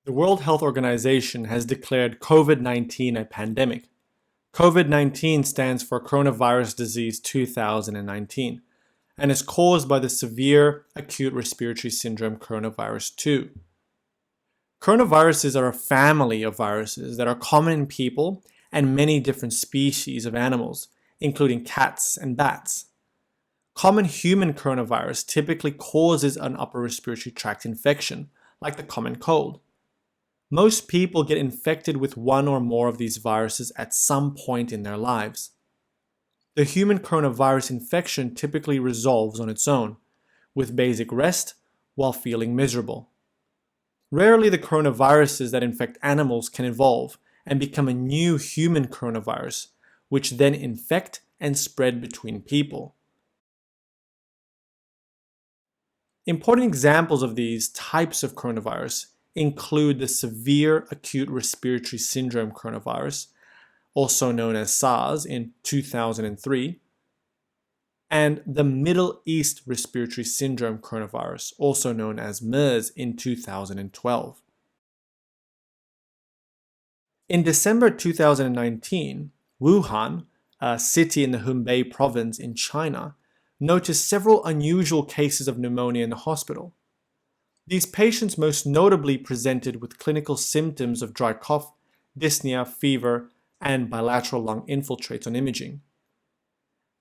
The World Health Organization has declared COVID-19 a pandemic. COVID-19 stands for Coronavirus Disease 2019 and is caused by the severe acute respiratory syndrome coronavirus 2. Coronaviruses are a family of viruses that are common in people and many different species of animals, including cats and bats. Common human coronavirus typically causes an upper respiratory tract infection, like the common cold. Most people get infected with one or more of these viruses at some point in their lives. The human coronavirus infection typically resolves on its own, with basic rest while feeling miserable. Rarely the coronaviruses that infect animals can evolve and become a new human coronavirus, which then infect and spread between people. Important examples of these types of coronavirus include the severe acute respiratory syndrome coronavirus, also known as SARS, in 2003, and the Middle East respiratory syndrome coronavirus, also known as MERS, in 2012. In December 2019, Wuhan, a city in the Hubei province in China, noticed several unusual cases of pneumonia in the hospital. These patients most notably presented with clinical symptoms of dry cough, dyspnea, fever, and bilateral lung infiltrates on imaging.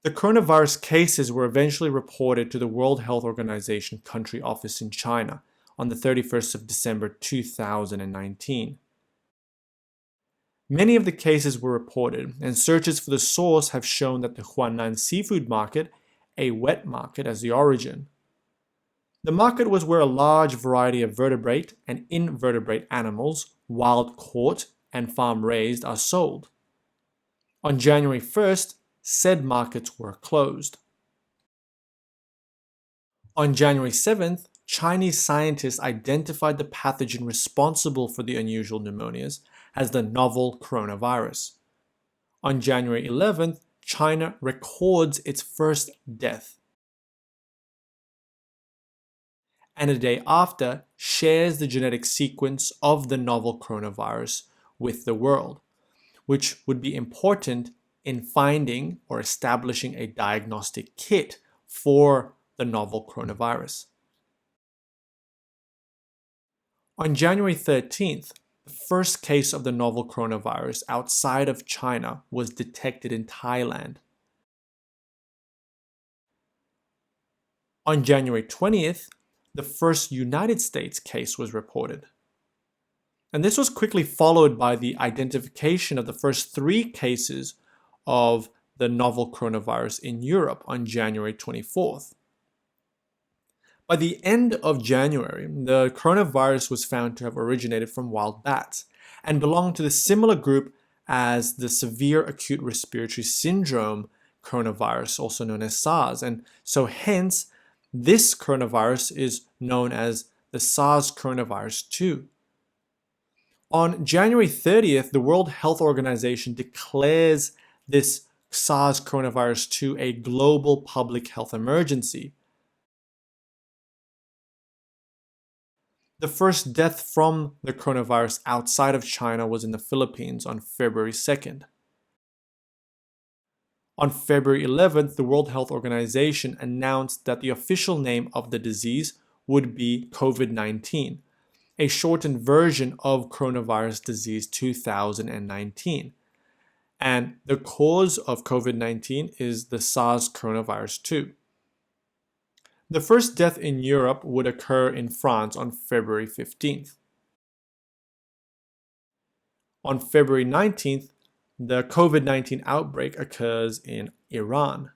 The coronavirus cases were eventually reported to the World Health Organization country office in China on the 31st of December 2019. Many of the cases were reported, and searches for the source have shown that the Huanan seafood market, a wet market, as the origin. The market was where a large variety of vertebrate and invertebrate animals, wild caught and farm raised, are sold. On January 1st, said markets were closed. On January 7th, Chinese scientists identified the pathogen responsible for the unusual pneumonias as the novel coronavirus. On January 11th, China records its first death, and a day after shares the genetic sequence of the novel coronavirus with the world, which would be important in finding or establishing a diagnostic kit for the novel coronavirus. On January 13th, the first case of the novel coronavirus outside of China was detected in Thailand. On January 20th, the first United States case was reported. And this was quickly followed by the identification of the first 3 cases of the novel coronavirus in Europe on January 24th. By the end of January, the coronavirus was found to have originated from wild bats and belonged to the similar group as the severe acute respiratory syndrome coronavirus, also known as SARS. And so hence, this coronavirus is known as the SARS Coronavirus 2. On January 30th, the World Health Organization declares this SARS Coronavirus 2 a global public health emergency. The first death from the coronavirus outside of China was in the Philippines on February 2nd. On February 11th, the World Health Organization announced that the official name of the disease would be COVID-19, a shortened version of coronavirus disease 2019. And the cause of COVID-19 is the SARS Coronavirus 2. The first death in Europe would occur in France on February 15th. On February 19th, the COVID-19 outbreak occurs in Iran.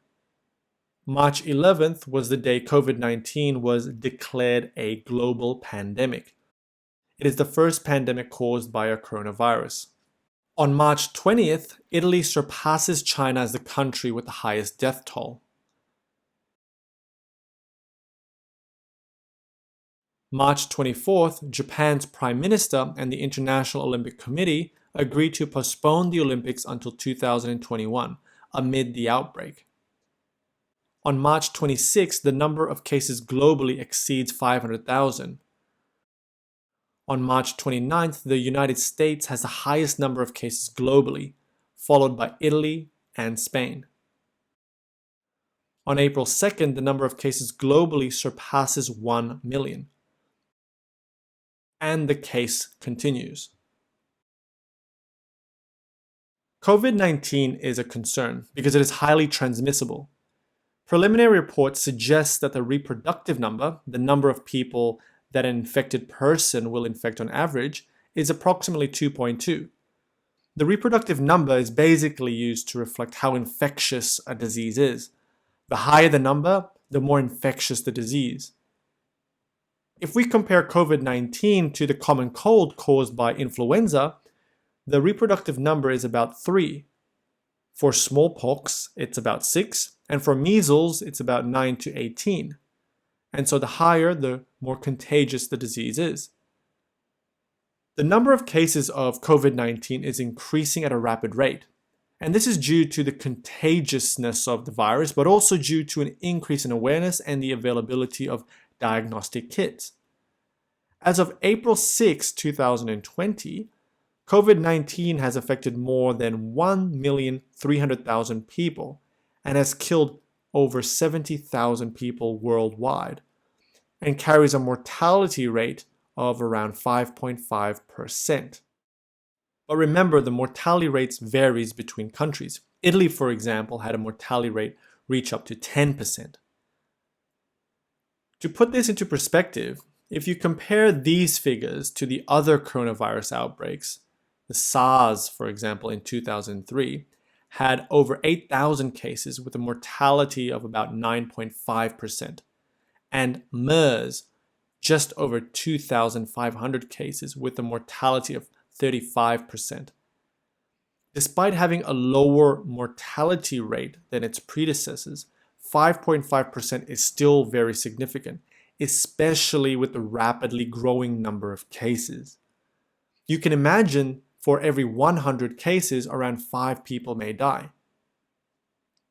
March 11th was the day COVID-19 was declared a global pandemic. It is the first pandemic caused by a coronavirus. On March 20th, Italy surpasses China as the country with the highest death toll. March 24th, Japan's Prime Minister and the International Olympic Committee agreed to postpone the Olympics until 2021 amid the outbreak. On March 26th, the number of cases globally exceeds 500,000. On March 29th, the United States has the highest number of cases globally, followed by Italy and Spain. On April 2nd, the number of cases globally surpasses 1 million. And the case continues. COVID-19 is a concern because it is highly transmissible. Preliminary reports suggest that the reproductive number, the number of people that an infected person will infect on average, is approximately 2.2. The reproductive number is basically used to reflect how infectious a disease is. The higher the number, the more infectious the disease. If we compare COVID-19 to the common cold caused by influenza, the reproductive number is about 3. For smallpox, it's about 6, and for measles, it's about 9 to 18. And so the higher, the more contagious the disease is. The number of cases of COVID-19 is increasing at a rapid rate. And this is due to the contagiousness of the virus, but also due to an increase in awareness and the availability of diagnostic kits. As of April 6, 2020, COVID-19 has affected more than 1,300,000 people and has killed over 70,000 people worldwide and carries a mortality rate of around 5.5%. But remember, the mortality rates varies between countries. Italy, for example, had a mortality rate reach up to 10%. To put this into perspective, if you compare these figures to the other coronavirus outbreaks, the SARS, for example, in 2003, had over 8,000 cases with a mortality of about 9.5%, and MERS, just over 2,500 cases with a mortality of 35%. Despite having a lower mortality rate than its predecessors, 5.5% is still very significant, especially with the rapidly growing number of cases. You can imagine for every 100 cases, around 5 people may die.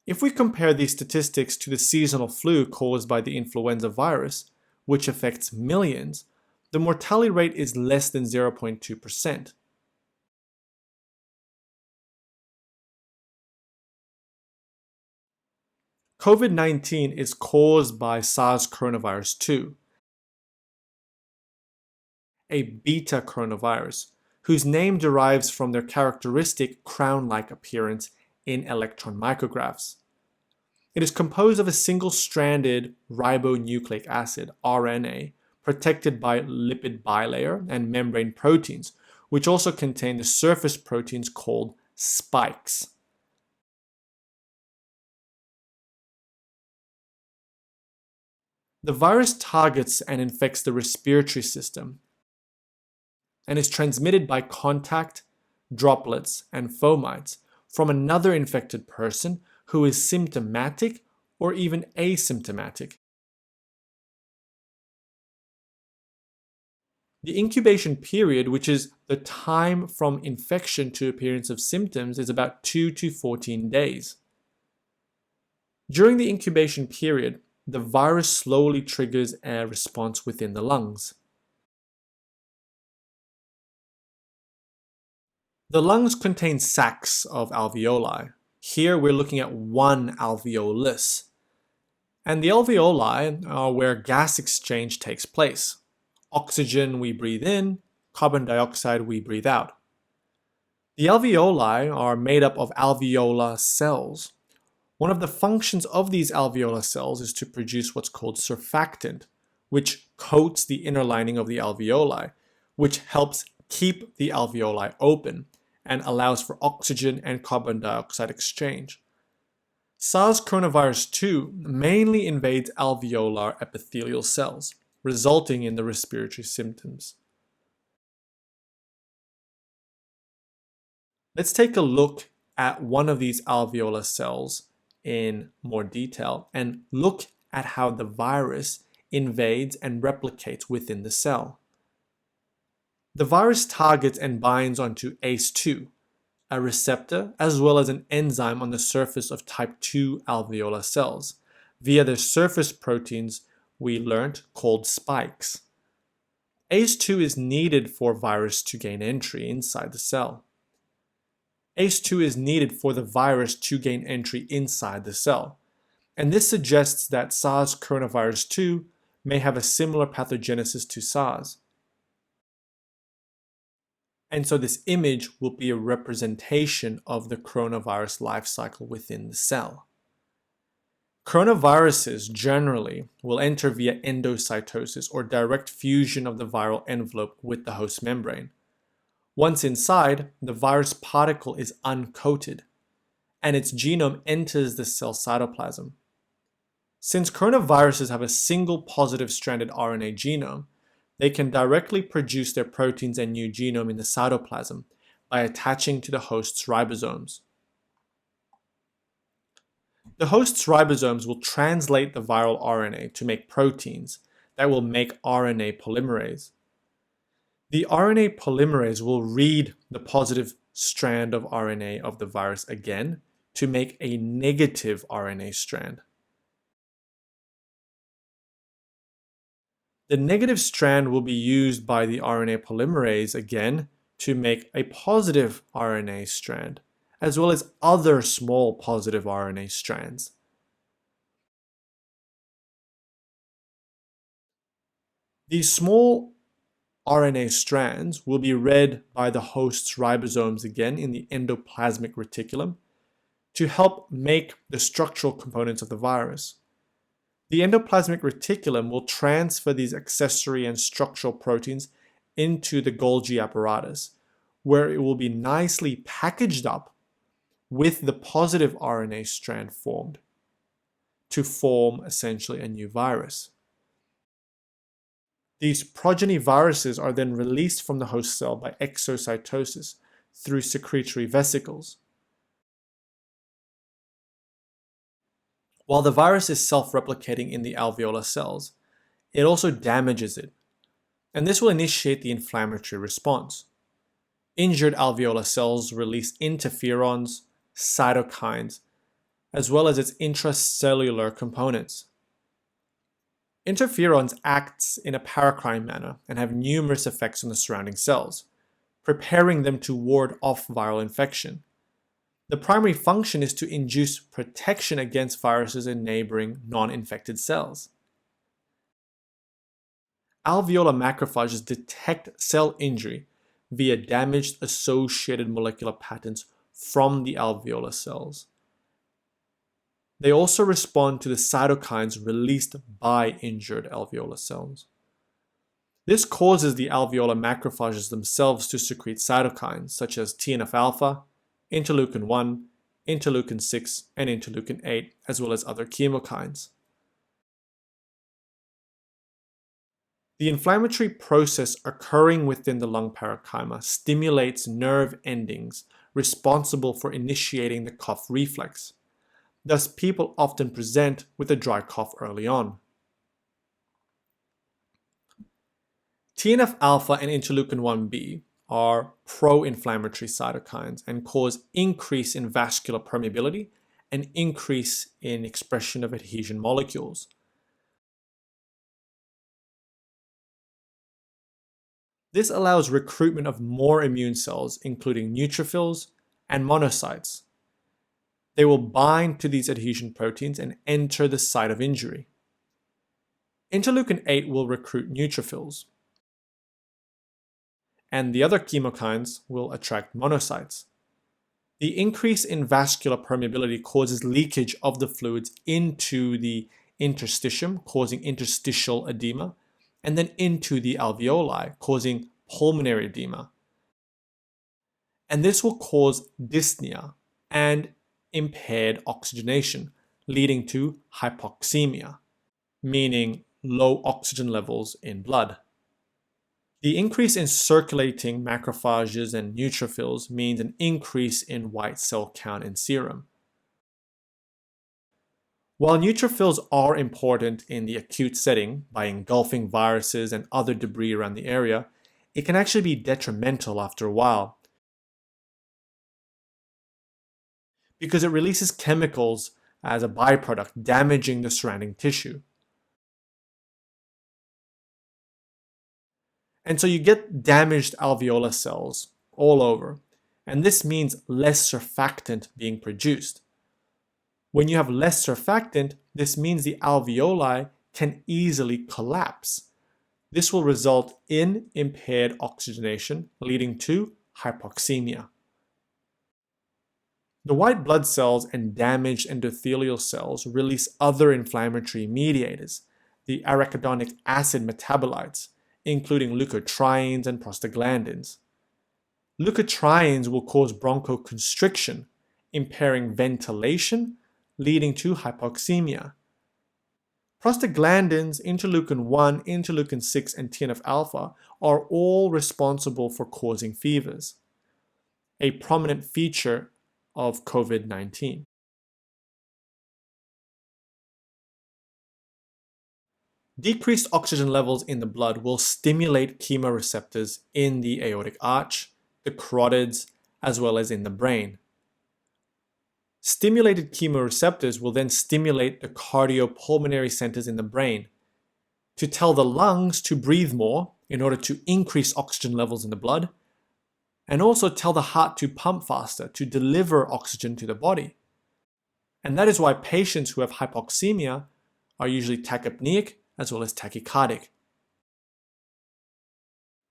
If we compare these statistics to the seasonal flu caused by the influenza virus, which affects millions, the mortality rate is less than 0.2%. COVID-19 is caused by SARS Coronavirus 2, a beta coronavirus, whose name derives from their characteristic crown-like appearance in electron micrographs. It is composed of a single-stranded ribonucleic acid, RNA, protected by lipid bilayer and membrane proteins, which also contain the surface proteins called spikes. The virus targets and infects the respiratory system and is transmitted by contact, droplets, and fomites from another infected person who is symptomatic or even asymptomatic. The incubation period, which is the time from infection to appearance of symptoms, is about 2 to 14 days. During the incubation period, the virus slowly triggers a response within the lungs. The lungs contain sacs of alveoli. Here we're looking at one alveolus. And the alveoli are where gas exchange takes place. Oxygen we breathe in, carbon dioxide we breathe out. The alveoli are made up of alveolar cells. One of the functions of these alveolar cells is to produce what's called surfactant, which coats the inner lining of the alveoli, which helps keep the alveoli open and allows for oxygen and carbon dioxide exchange. SARS Coronavirus 2 mainly invades alveolar epithelial cells, resulting in the respiratory symptoms. Let's take a look at one of these alveolar cells in more detail and look at how the virus invades and replicates within the cell. The virus targets and binds onto ACE2, a receptor, as well as an enzyme on the surface of type 2 alveolar cells, via the surface proteins we learnt called spikes. ACE2 is needed for virus to gain entry inside the cell. ACE2 is needed for the virus to gain entry inside the cell. And this suggests that SARS Coronavirus 2 may have a similar pathogenesis to SARS. And so this image will be a representation of the coronavirus life cycle within the cell. Coronaviruses generally will enter via endocytosis or direct fusion of the viral envelope with the host membrane. Once inside, the virus particle is uncoated, and its genome enters the cell cytoplasm. Since coronaviruses have a single positive stranded RNA genome, they can directly produce their proteins and new genome in the cytoplasm by attaching to the host's ribosomes. The host's ribosomes will translate the viral RNA to make proteins that will make RNA polymerase. The RNA polymerase will read the positive strand of RNA of the virus again to make a negative RNA strand. The negative strand will be used by the RNA polymerase again to make a positive RNA strand, as well as other small positive RNA strands. These small RNA strands will be read by the host's ribosomes again in the endoplasmic reticulum to help make the structural components of the virus. The endoplasmic reticulum will transfer these accessory and structural proteins into the Golgi apparatus, where it will be nicely packaged up with the positive RNA strand formed to form essentially a new virus. These progeny viruses are then released from the host cell by exocytosis through secretory vesicles. While the virus is self-replicating in the alveolar cells, it also damages it, and this will initiate the inflammatory response. Injured alveolar cells release interferons, cytokines, as well as its intracellular components. Interferons act in a paracrine manner and have numerous effects on the surrounding cells, preparing them to ward off viral infection. The primary function is to induce protection against viruses in neighboring non-infected cells. Alveolar macrophages detect cell injury via damaged associated molecular patterns from the alveolar cells. They also respond to the cytokines released by injured alveolar cells. This causes the alveolar macrophages themselves to secrete cytokines such as TNF-alpha, interleukin-1, interleukin-6, and interleukin-8, as well as other chemokines. The inflammatory process occurring within the lung parenchyma stimulates nerve endings responsible for initiating the cough reflex. Thus, people often present with a dry cough early on. TNF-alpha and interleukin-1b are pro-inflammatory cytokines and cause increase in vascular permeability and increase in expression of adhesion molecules. This allows recruitment of more immune cells, including neutrophils and monocytes. They will bind to these adhesion proteins and enter the site of injury. Interleukin-8 will recruit neutrophils, and the other chemokines will attract monocytes. The increase in vascular permeability causes leakage of the fluids into the interstitium, causing interstitial edema, and then into the alveoli, causing pulmonary edema. And this will cause dyspnea and impaired oxygenation, leading to hypoxemia, meaning low oxygen levels in blood. The increase in circulating macrophages and neutrophils means an increase in white cell count in serum. While neutrophils are important in the acute setting by engulfing viruses and other debris around the area, it can actually be detrimental after a while because it releases chemicals as a byproduct, damaging the surrounding tissue. And so you get damaged alveolar cells all over. And this means less surfactant being produced. When you have less surfactant, this means the alveoli can easily collapse. This will result in impaired oxygenation, leading to hypoxemia. The white blood cells and damaged endothelial cells release other inflammatory mediators, the arachidonic acid metabolites, including leukotrienes and prostaglandins. Leukotrienes will cause bronchoconstriction, impairing ventilation, leading to hypoxemia. Prostaglandins, interleukin-1, interleukin-6, and TNF-alpha are all responsible for causing fevers, a prominent feature of COVID-19. Decreased oxygen levels in the blood will stimulate chemoreceptors in the aortic arch, the carotids, as well as in the brain. Stimulated chemoreceptors will then stimulate the cardiopulmonary centers in the brain to tell the lungs to breathe more in order to increase oxygen levels in the blood, and also tell the heart to pump faster to deliver oxygen to the body. And that is why patients who have hypoxemia are usually tachypneic as well as tachycardic.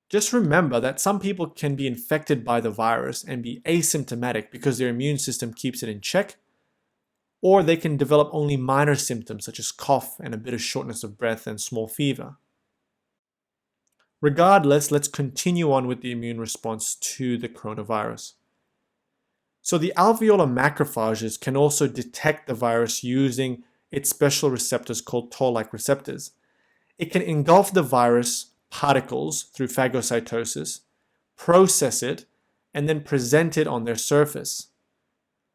Just remember that some people can be infected by the virus and be asymptomatic because their immune system keeps it in check, or they can develop only minor symptoms such as cough and a bit of shortness of breath and small fever. Regardless, let's continue on with the immune response to the coronavirus. So the alveolar macrophages can also detect the virus using its special receptors called toll-like receptors. It can engulf the virus particles through phagocytosis, process it, and then present it on their surface.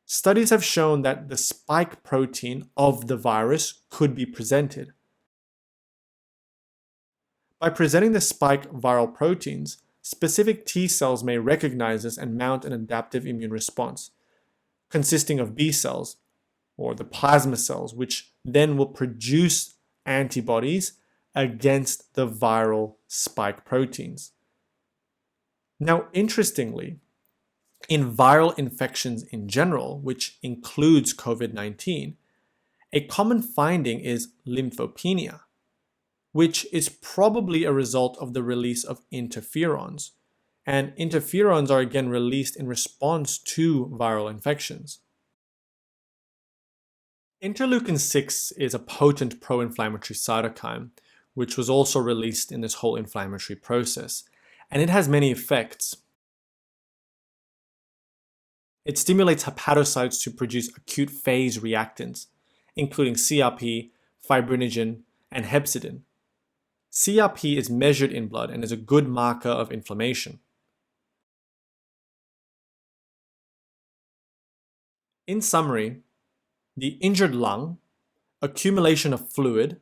Studies have shown that the spike protein of the virus could be presented. By presenting the spike viral proteins, specific T cells may recognize this and mount an adaptive immune response, consisting of B cells, or the plasma cells, which then will produce antibodies against the viral spike proteins. Now, interestingly, in viral infections in general, which includes COVID-19, a common finding is lymphopenia, which is probably a result of the release of interferons. And interferons are again released in response to viral infections. Interleukin-6 is a potent pro-inflammatory cytokine, which was also released in this whole inflammatory process. And it has many effects. It stimulates hepatocytes to produce acute phase reactants, including CRP, fibrinogen, and hepcidin. CRP is measured in blood and is a good marker of inflammation. In summary, the injured lung, accumulation of fluid,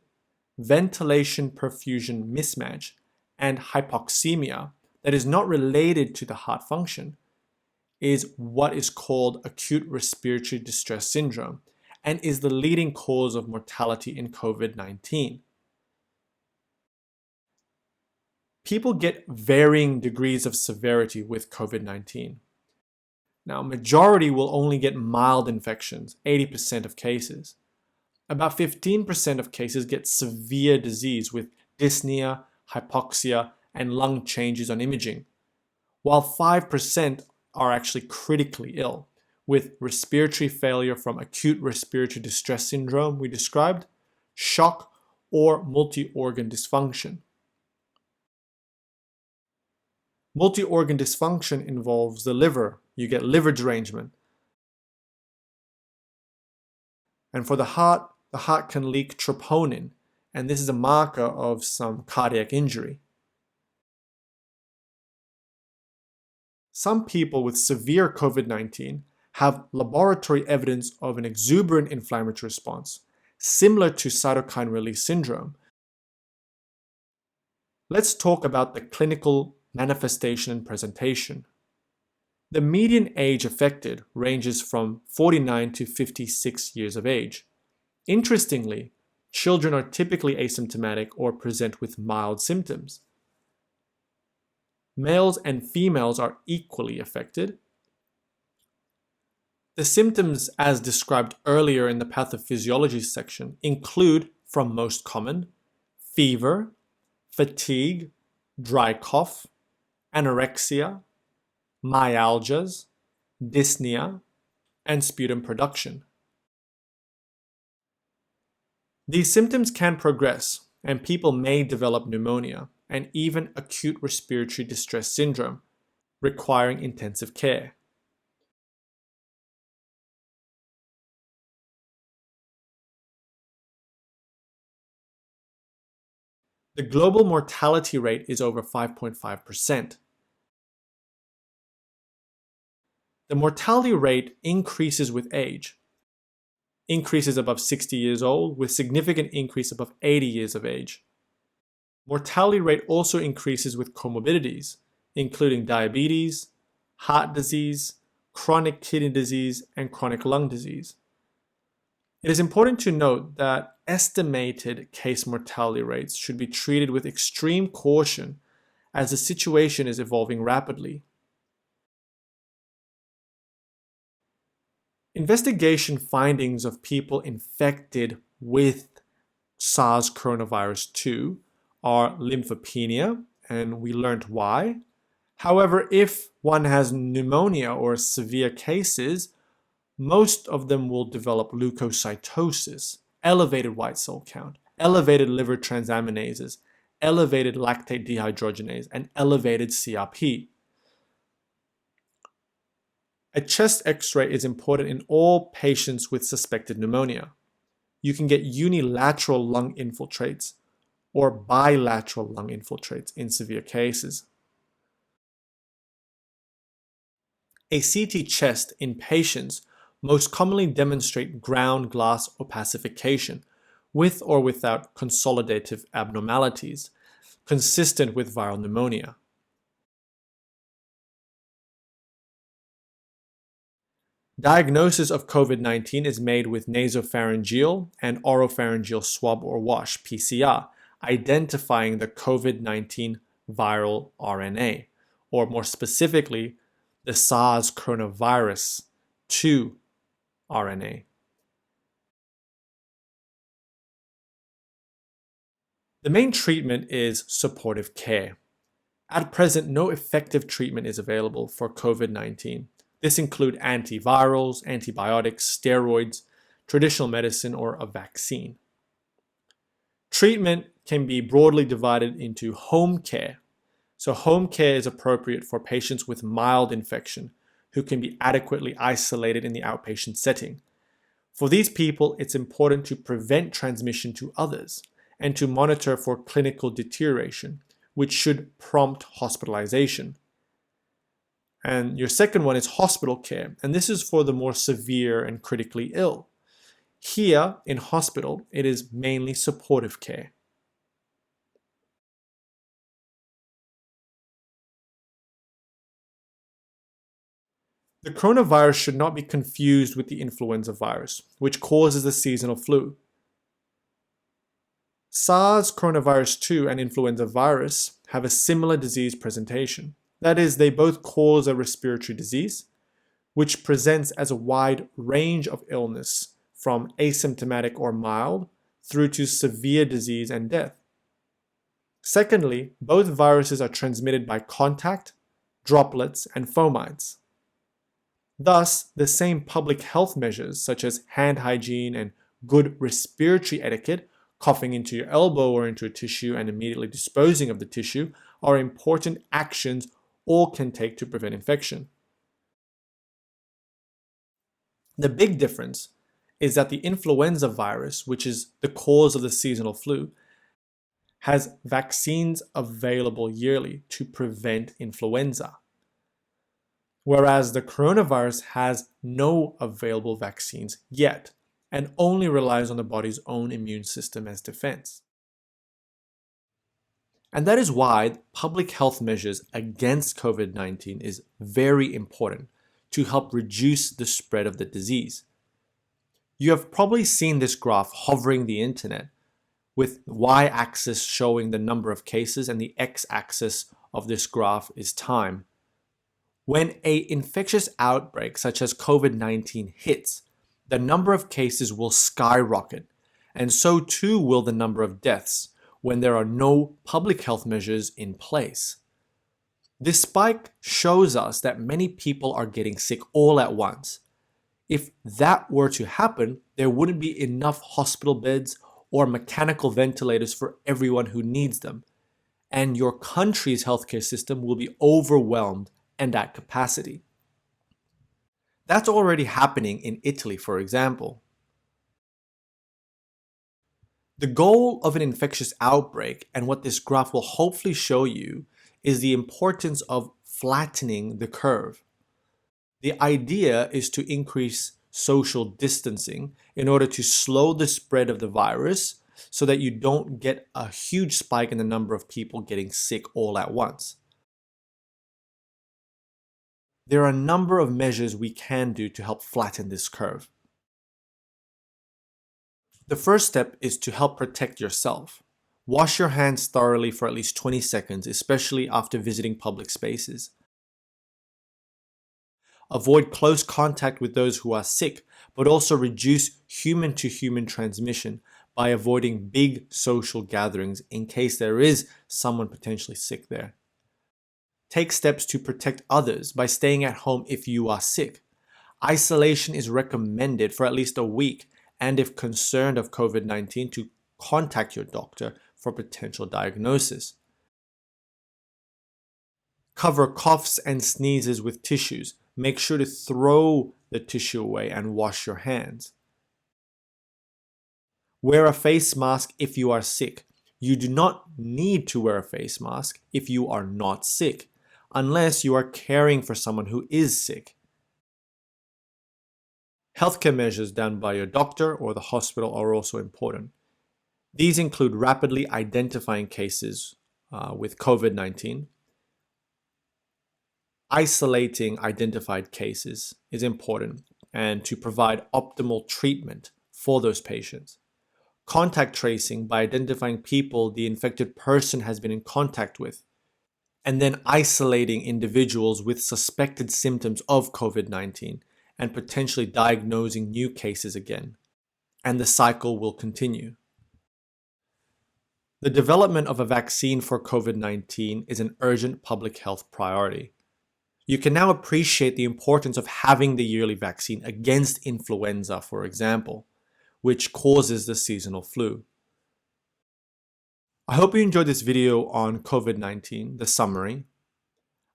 ventilation-perfusion mismatch, and hypoxemia that is not related to the heart function is what is called acute respiratory distress syndrome and is the leading cause of mortality in COVID-19. People get varying degrees of severity with COVID-19. Now, majority will only get mild infections, 80% of cases. About 15% of cases get severe disease with dyspnea, hypoxia, and lung changes on imaging, while 5% are actually critically ill, with respiratory failure from acute respiratory distress syndrome we described, shock, or multi-organ dysfunction. Multi-organ dysfunction involves the liver. You get liver derangement. And for the heart can leak troponin, and this is a marker of some cardiac injury. Some people with severe COVID-19 have laboratory evidence of an exuberant inflammatory response, similar to cytokine release syndrome. Let's talk about the clinical manifestation and presentation. The median age affected ranges from 49 to 56 years of age. Interestingly, children are typically asymptomatic or present with mild symptoms. Males and females are equally affected. The symptoms, as described earlier in the pathophysiology section, include, from most common, fever, fatigue, dry cough, anorexia, myalgias, dyspnea, and sputum production. These symptoms can progress, and people may develop pneumonia and even acute respiratory distress syndrome, requiring intensive care. The global mortality rate is over 5.5%. The mortality rate increases with age, increases above 60 years old with significant increase above 80 years of age. Mortality rate also increases with comorbidities, including diabetes, heart disease, chronic kidney disease, and chronic lung disease. It is important to note that estimated case mortality rates should be treated with extreme caution as the situation is evolving rapidly. Investigation findings of people infected with SARS Coronavirus 2 are lymphopenia, and we learned why. However, if one has pneumonia or severe cases, most of them will develop leukocytosis, elevated white cell count, elevated liver transaminases, elevated lactate dehydrogenase, and elevated CRP. A chest X-ray is important in all patients with suspected pneumonia. You can get unilateral lung infiltrates or bilateral lung infiltrates in severe cases. A CT chest in patients most commonly demonstrate ground glass opacification with or without consolidative abnormalities, consistent with viral pneumonia. Diagnosis of COVID-19 is made with nasopharyngeal and oropharyngeal swab or wash, PCR, identifying the COVID-19 viral RNA, or more specifically, the SARS Coronavirus 2 RNA. The main treatment is supportive care. At present, no effective treatment is available for COVID-19. This includes antivirals, antibiotics, steroids, traditional medicine, or a vaccine. Treatment can be broadly divided into home care. So home care is appropriate for patients with mild infection who can be adequately isolated in the outpatient setting. For these people, it's important to prevent transmission to others and to monitor for clinical deterioration, which should prompt hospitalization. And your second one is hospital care, and this is for the more severe and critically ill. Here in hospital, it is mainly supportive care. The coronavirus should not be confused with the influenza virus, which causes the seasonal flu. SARS Coronavirus 2 and influenza virus have a similar disease presentation. That is, they both cause a respiratory disease, which presents as a wide range of illness from asymptomatic or mild through to severe disease and death. Secondly, both viruses are transmitted by contact, droplets, and fomites. Thus, the same public health measures such as hand hygiene and good respiratory etiquette, coughing into your elbow or into a tissue and immediately disposing of the tissue, are important actions all can take to prevent infection. The big difference is that the influenza virus, which is the cause of the seasonal flu, has vaccines available yearly to prevent influenza, whereas the coronavirus has no available vaccines yet and only relies on the body's own immune system as defense. And that is why public health measures against COVID-19 is very important to help reduce the spread of the disease. You have probably seen this graph hovering the internet with the y-axis showing the number of cases and the x-axis of this graph is time. When an infectious outbreak such as COVID-19 hits, the number of cases will skyrocket, and so too will the number of deaths when there are no public health measures in place. This spike shows us that many people are getting sick all at once. If that were to happen, there wouldn't be enough hospital beds or mechanical ventilators for everyone who needs them, and your country's healthcare system will be overwhelmed and at capacity. That's already happening in Italy, for example. The goal of an infectious outbreak, and what this graph will hopefully show you, is the importance of flattening the curve. The idea is to increase social distancing in order to slow the spread of the virus so that you don't get a huge spike in the number of people getting sick all at once. There are a number of measures we can do to help flatten this curve. The first step is to help protect yourself. Wash your hands thoroughly for at least 20 seconds, especially after visiting public spaces. Avoid close contact with those who are sick, but also reduce human-to-human transmission by avoiding big social gatherings in case there is someone potentially sick there. Take steps to protect others by staying at home if you are sick. Isolation is recommended for at least a week, and if concerned of COVID-19, to contact your doctor for potential diagnosis. Cover coughs and sneezes with tissues. Make sure to throw the tissue away and wash your hands. Wear a face mask if you are sick. You do not need to wear a face mask if you are not sick, unless you are caring for someone who is sick. Healthcare measures done by your doctor or the hospital are also important. These include rapidly identifying cases with COVID-19. Isolating identified cases is important, and to provide optimal treatment for those patients. Contact tracing by identifying people the infected person has been in contact with, and then isolating individuals with suspected symptoms of COVID-19 and potentially diagnosing new cases again. And the cycle will continue. The development of a vaccine for COVID-19 is an urgent public health priority. You can now appreciate the importance of having the yearly vaccine against influenza, for example, which causes the seasonal flu. I hope you enjoyed this video on COVID-19, the summary.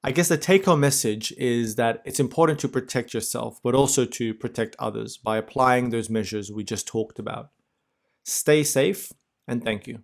I guess the take-home message is that it's important to protect yourself, but also to protect others by applying those measures we just talked about. Stay safe, and thank you.